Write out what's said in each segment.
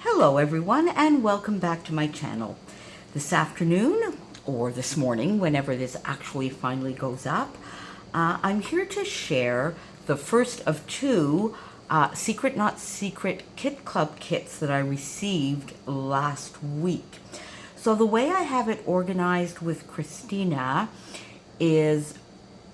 Hello everyone and welcome back to my channel. This afternoon, or this morning, whenever this actually finally goes up, I'm here to share the first of two Secret Not Secret Kit Club kits that I received last week. So the way I have it organized with Christina is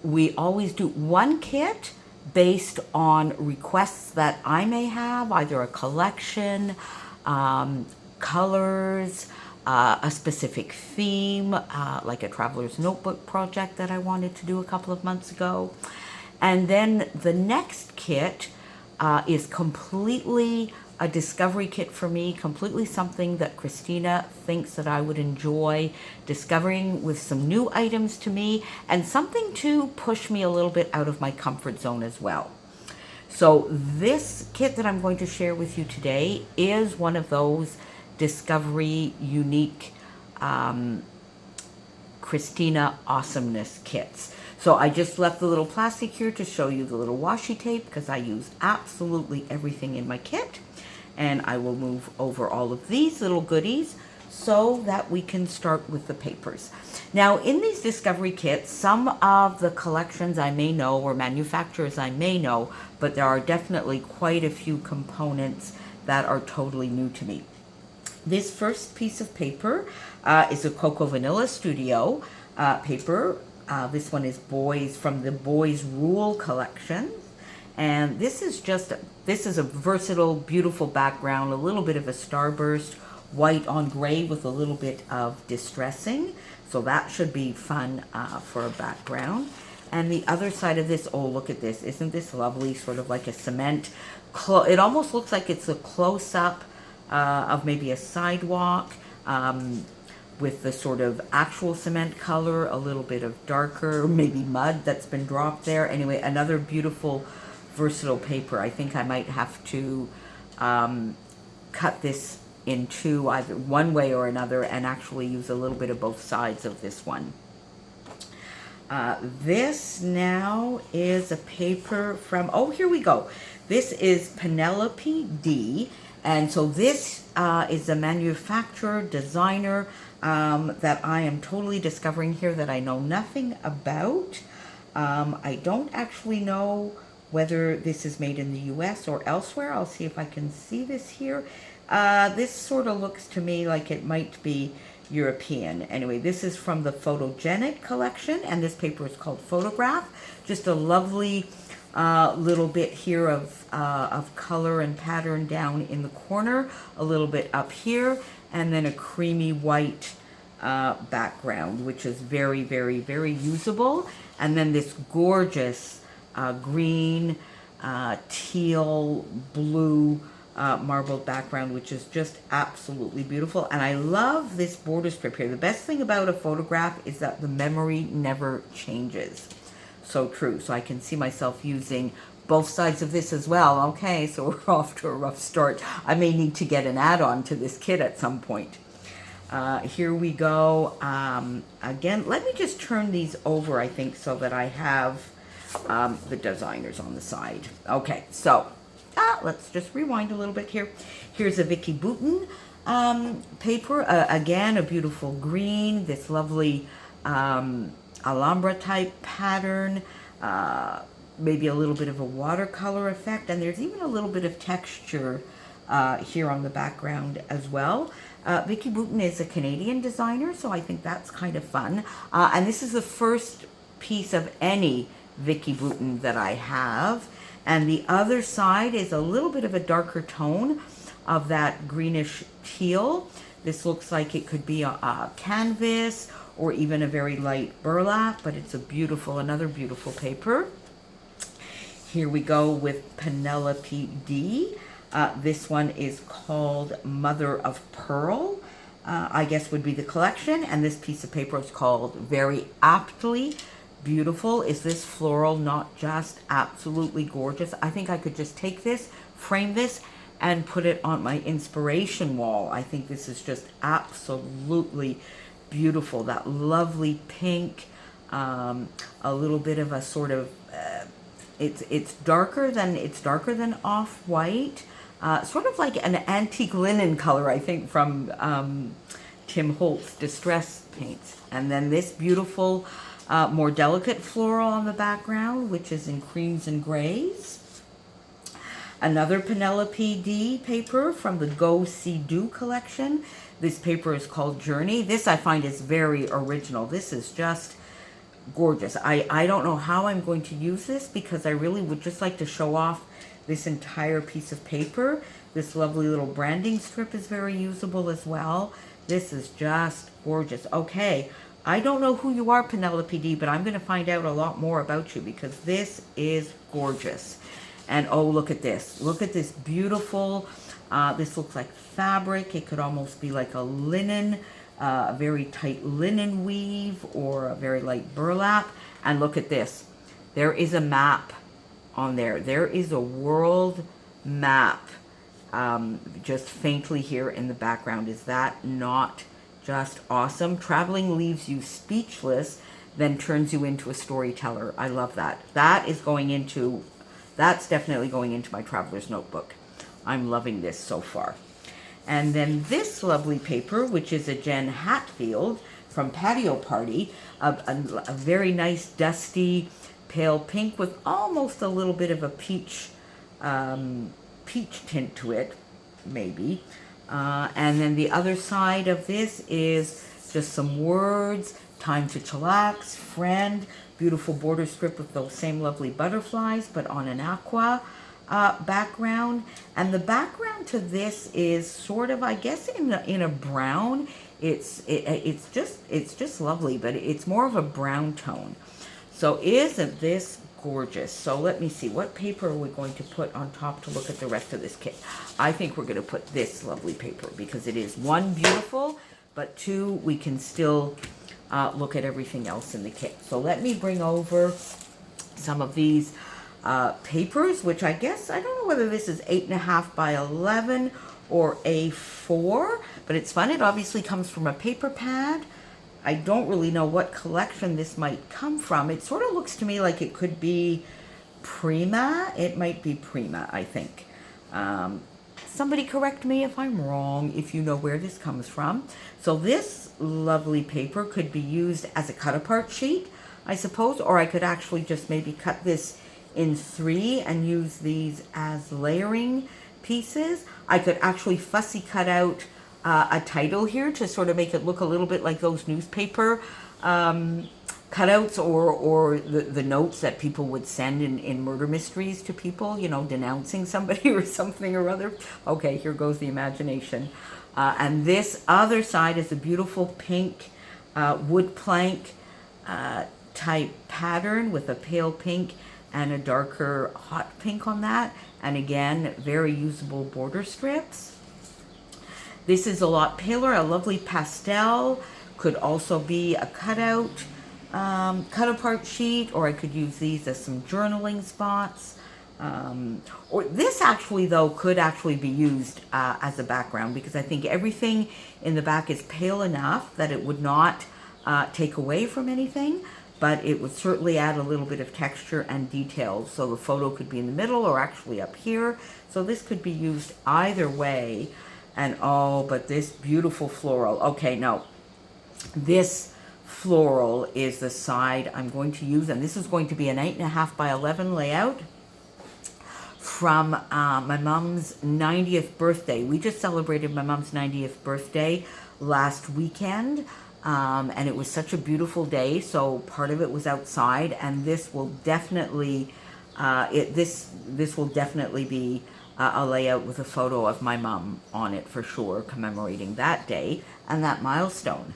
we always do one kit based on requests that I may have, either a collection, colors, a specific theme, like a traveler's notebook project that I wanted to do a couple of months ago. And then the next kit is completely a discovery kit for me, completely something that Christina thinks that I would enjoy discovering with some new items to me and something to push me a little bit out of my comfort zone as well. So this kit that I'm going to share with you today is one of those discovery unique Christina awesomeness kits. So I just left the little plastic here to show you the little washi tape because I use absolutely everything in my kit. And I will move over all of these little goodies so that we can start with the papers. Now, in these discovery kits, some of the collections I may know or manufacturers I may know, but there are definitely quite a few components that are totally new to me. This first piece of paper is a Cocoa Vanilla Studio paper. This one is from the Boys Rule collection. And this is a versatile, beautiful background, a little bit of a starburst, white on gray with a little bit of distressing. So that should be fun for a background. And the other side of this, oh, look at this. Isn't this lovely? Sort of like a cement. It almost looks like it's a close-up of maybe a sidewalk with the sort of actual cement color, a little bit of darker, maybe mud that's been dropped there. Anyway, another beautiful versatile paper. I think I might have to cut this in two, either one way or another, and actually use a little bit of both sides of this one. This now is a paper from, oh, here we go. This is Penelope D. And so this is a manufacturer, designer that I am totally discovering here that I know nothing about. I don't actually know whether this is made in the US or elsewhere. I'll see if I can see this here. This sort of looks to me like it might be European. Anyway, this is from the Photogenic collection, and this paper is called Photograph. Just a lovely little bit here of color and pattern down in the corner, a little bit up here, and then a creamy white background, which is very, very, very usable. And then this gorgeous green, teal, blue marbled background, which is just absolutely beautiful. And I love this border strip here. The best thing about a photograph is that the memory never changes. So true. So I can see myself using both sides of this as well. Okay, so we're off to a rough start. I may need to get an add-on to this kit at some point. Here we go. Again, let me just turn these over, I think, so that I have the designers on the side. Okay, so let's just rewind a little bit here. Here's a Vicki Boutin paper. Again, a beautiful green, this lovely Alhambra type pattern, maybe a little bit of a watercolor effect, and there's even a little bit of texture here on the background as well. Vicki Boutin is a Canadian designer, so I think that's kind of fun. And this is the first piece of any Vicki Boutin that I have. And the other side is a little bit of a darker tone of that greenish teal. This looks like it could be a canvas or even a very light burlap, but it's a beautiful, another beautiful paper. Here we go with Penelope D. This one is called Mother of Pearl, I guess would be the collection. And this piece of paper is called Very Aptly Beautiful. Is this floral not just absolutely gorgeous? I think I could just take this, frame this, and put it on my inspiration wall. I think this is just absolutely beautiful. That lovely pink, a little bit of a sort of it's darker than off-white, sort of like an antique linen color, I think, from Tim Holtz Distress Paints. And then this beautiful, more delicate floral on the background, which is in creams and grays. Another Penelope D paper from the Go See Do collection. This paper is called Journey. This I find is very original. This is just gorgeous. I don't know how I'm going to use this because I really would just like to show off this entire piece of paper. This lovely little branding strip is very usable as well. This is just gorgeous. Okay, I don't know who you are, Penelope D, but I'm going to find out a lot more about you because this is gorgeous. And oh, look at this. Look at this beautiful, this looks like fabric. It could almost be like a linen, a very tight linen weave or a very light burlap. And look at this. There is a map on there. There is a world map just faintly here in the background. Is that not just awesome? Traveling leaves you speechless, then turns you into a storyteller. I love that. That is going into... That's definitely going into my traveler's notebook. I'm loving this so far. And then this lovely paper, which is a Jen Hatfield from Patio Party, a very nice dusty pale pink with almost a little bit of a peach tint to it, maybe. And then the other side of this is just some words, time to chillax, friend, beautiful border strip with those same lovely butterflies, but on an aqua background. And the background to this is sort of, I guess, in a brown. It's just lovely, but it's more of a brown tone. So isn't this gorgeous? So let me see, what paper are we going to put on top to look at the rest of this kit? I think we're going to put this lovely paper because it is, one, beautiful, but two, we can still look at everything else in the kit. So let me bring over some of these papers, which I guess, I don't know whether this is 8.5 by 11 or A4, but it's fun. It obviously comes from a paper pad. I don't really know what collection this might come from. It sort of looks to me like it could be Prima. It might be Prima, I think. Somebody correct me if I'm wrong, if you know where this comes from. So this lovely paper could be used as a cut-apart sheet, I suppose, or I could actually just maybe cut this in 3 and use these as layering pieces. I could actually fussy cut out a title here to sort of make it look a little bit like those newspaper cutouts or the notes that people would send in murder mysteries to people, you know, denouncing somebody or something or other. Okay, here goes the imagination. And this other side is a beautiful pink wood plank type pattern with a pale pink and a darker hot pink on that. And again, very usable border strips. This is a lot paler, a lovely pastel. Could also be a cutout, cut-apart sheet, or I could use these as some journaling spots. Or this actually, though, could actually be used as a background because I think everything in the back is pale enough that it would not take away from anything, but it would certainly add a little bit of texture and detail. So the photo could be in the middle or actually up here. So this could be used either way. And oh, but this beautiful floral. Okay, now this floral is the side I'm going to use, and this is going to be an 8.5 by 11 layout from my mom's 90th birthday. We just celebrated my mom's 90th birthday last weekend, and it was such a beautiful day, so part of it was outside, and this will definitely, this will definitely be a layout with a photo of my mom on it for sure, commemorating that day and that milestone.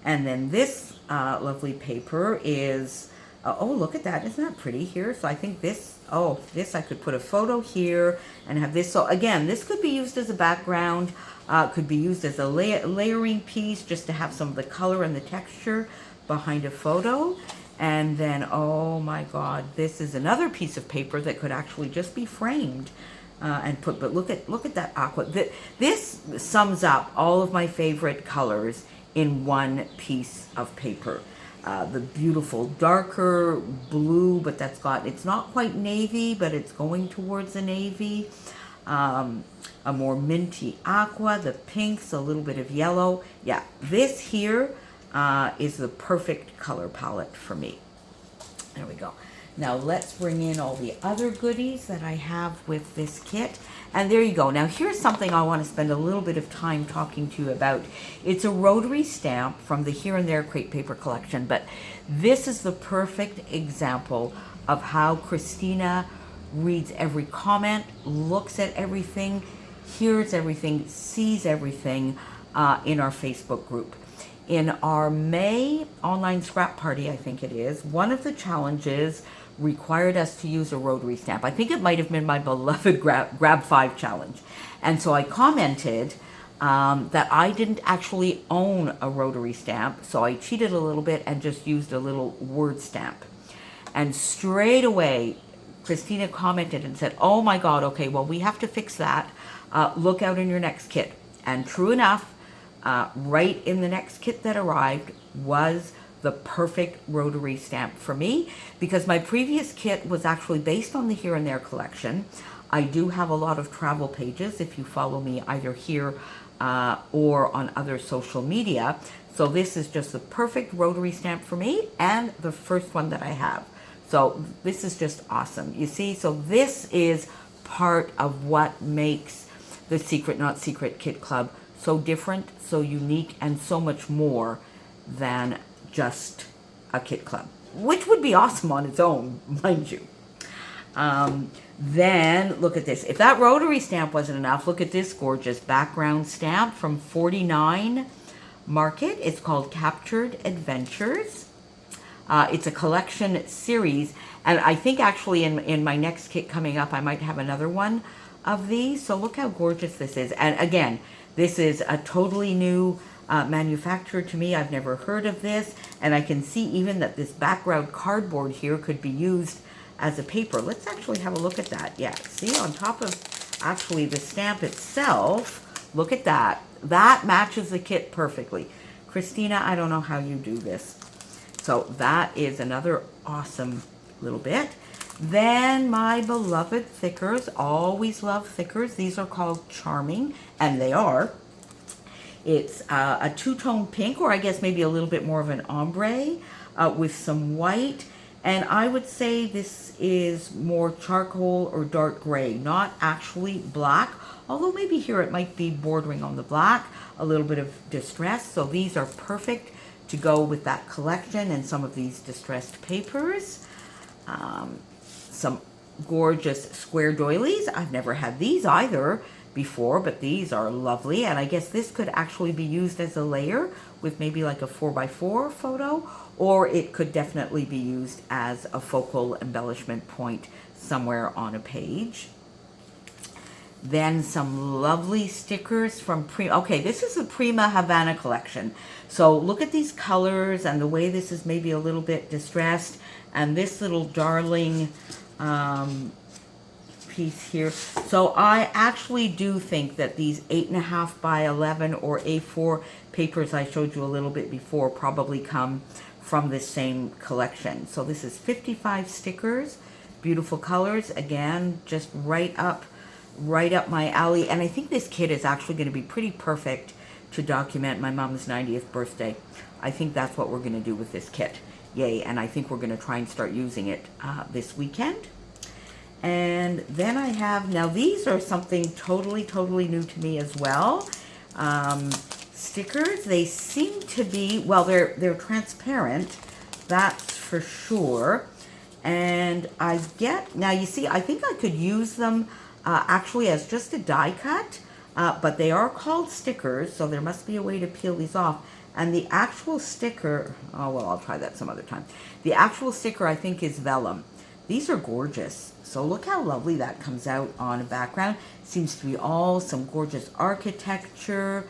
And then this lovely paper is, oh, look at that. Isn't that pretty here? So I think this, oh, this I could put a photo here and have this. So again, this could be used as a background, could be used as a layering piece just to have some of the color and the texture behind a photo. And then, oh my God, this is another piece of paper that could actually just be framed. And put, but look at that aqua. This sums up all of my favorite colors in one piece of paper. The beautiful darker blue, but it's not quite navy, but it's going towards the navy. a more minty aqua, the pinks, a little bit of yellow. Yeah, this here is the perfect color palette for me. There we go. Now let's bring in all the other goodies that I have with this kit. And there you go. Now here's something I want to spend a little bit of time talking to you about. It's a rotary stamp from the Here and There Crate Paper Collection, but this is the perfect example of how Christina reads every comment, looks at everything, hears everything, sees everything in our Facebook group. In our May online scrap party, I think it is, one of the challenges required us to use a rotary stamp. I think it might have been my beloved Grab 5 challenge. And so I commented that I didn't actually own a rotary stamp, so I cheated a little bit and just used a little word stamp. And straight away, Christina commented and said, oh my God, okay, well, we have to fix that. Look out in your next kit. And true enough, right in the next kit that arrived was the perfect rotary stamp for me, because my previous kit was actually based on the Here and There collection. I do have a lot of travel pages if you follow me either here or on other social media. So this is just the perfect rotary stamp for me, and the first one that I have. So this is just awesome. You see, so this is part of what makes the Secret Not Secret Kit Club so different, so unique, and so much more than just a kit club, which would be awesome on its own, mind you. Then look at this. If that rotary stamp wasn't enough, look at this gorgeous background stamp from 49 Market. It's called Captured Adventures. It's a collection series, and I think actually in my next kit coming up, I might have another one of these. So look how gorgeous this is. And again, this is a totally new manufacturer to me. I've never heard of this, and I can see even that this background cardboard here could be used as a paper. Let's actually have a look at that. Yeah, see, on top of actually the stamp itself, look at that. That matches the kit perfectly. Christina, I don't know how you do this. So that is another awesome little bit. Then my beloved thickers, always love thickers. These are called Charming, and they are. It's a two-tone pink, or I guess maybe a little bit more of an ombre with some white. And I would say this is more charcoal or dark gray, not actually black. Although maybe here it might be bordering on the black, a little bit of distress. So these are perfect to go with that collection and some of these distressed papers. Some gorgeous square doilies. I've never had these either before, but these are lovely, and I guess this could actually be used as a layer with maybe like a 4x4 photo, or it could definitely be used as a focal embellishment point somewhere on a page. Then some lovely stickers from Prima. Okay, this is the Prima Havana collection. So look at these colors and the way this is maybe a little bit distressed, and this little darling piece here. So I actually do think that these 8.5 by 11 or A4 papers I showed you a little bit before probably come from this same collection. So this is 55 stickers, beautiful colors, again, just right up my alley. And I think this kit is actually going to be pretty perfect to document my mom's 90th birthday. I think that's what we're going to do with this kit. Yay, and I think we're going to try and start using it this weekend. And then I have, now these are something totally new to me as well. Stickers, they seem to be, well, they're transparent, that's for sure. And I get, now you see, I think I could use them actually as just a die cut, but they are called stickers, so there must be a way to peel these off. And the actual sticker, oh, well, I'll try that some other time. The actual sticker, I think, is vellum. These are gorgeous. So look how lovely that comes out on a background. Seems to be all some gorgeous architecture,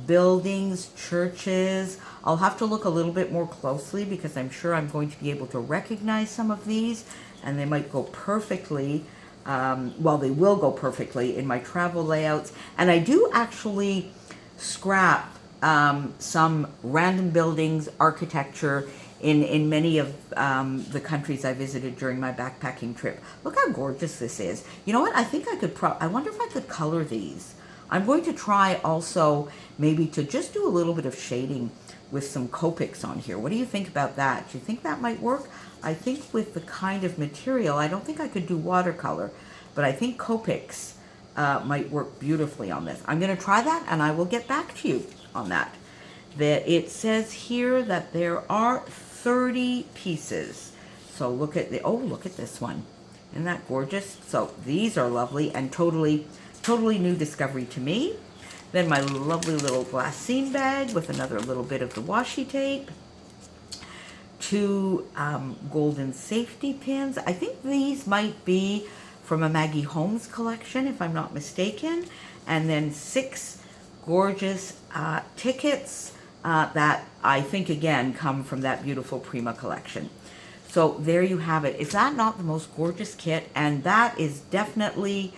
buildings, churches. I'll have to look a little bit more closely because I'm sure I'm going to be able to recognize some of these, and they might go perfectly, well, they will go perfectly in my travel layouts. And I do actually scrap some random buildings, architecture in many of the countries I visited during my backpacking trip. Look how gorgeous this is. You know what? I think I could I wonder if I could color these. I'm going to try also maybe to just do a little bit of shading with some Copics on here. What do you think about that? Do you think that might work? I think with the kind of material, I don't think I could do watercolor, but I think Copics might work beautifully on this. I'm going to try that, and I will get back to you on that. It says here that there are 30 pieces. So look at look at this one. Isn't that gorgeous? So these are lovely and totally new discovery to me. Then my lovely little glassine bag with another little bit of the washi tape. 2 golden safety pins. I think these might be from a Maggie Holmes collection, if I'm not mistaken. And then 6 gorgeous tickets that I think, again, come from that beautiful Prima collection. So there you have it. Is that not the most gorgeous kit? And that is definitely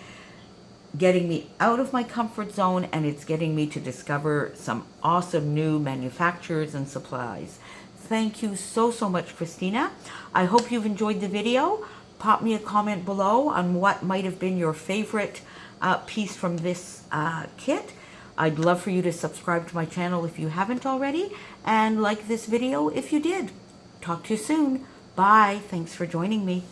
getting me out of my comfort zone, and it's getting me to discover some awesome new manufacturers and supplies. Thank you so much, Christina. I hope you've enjoyed the video. Pop me a comment below on what might have been your favorite piece from this kit. I'd love for you to subscribe to my channel if you haven't already, and like this video if you did. Talk to you soon. Bye. Thanks for joining me.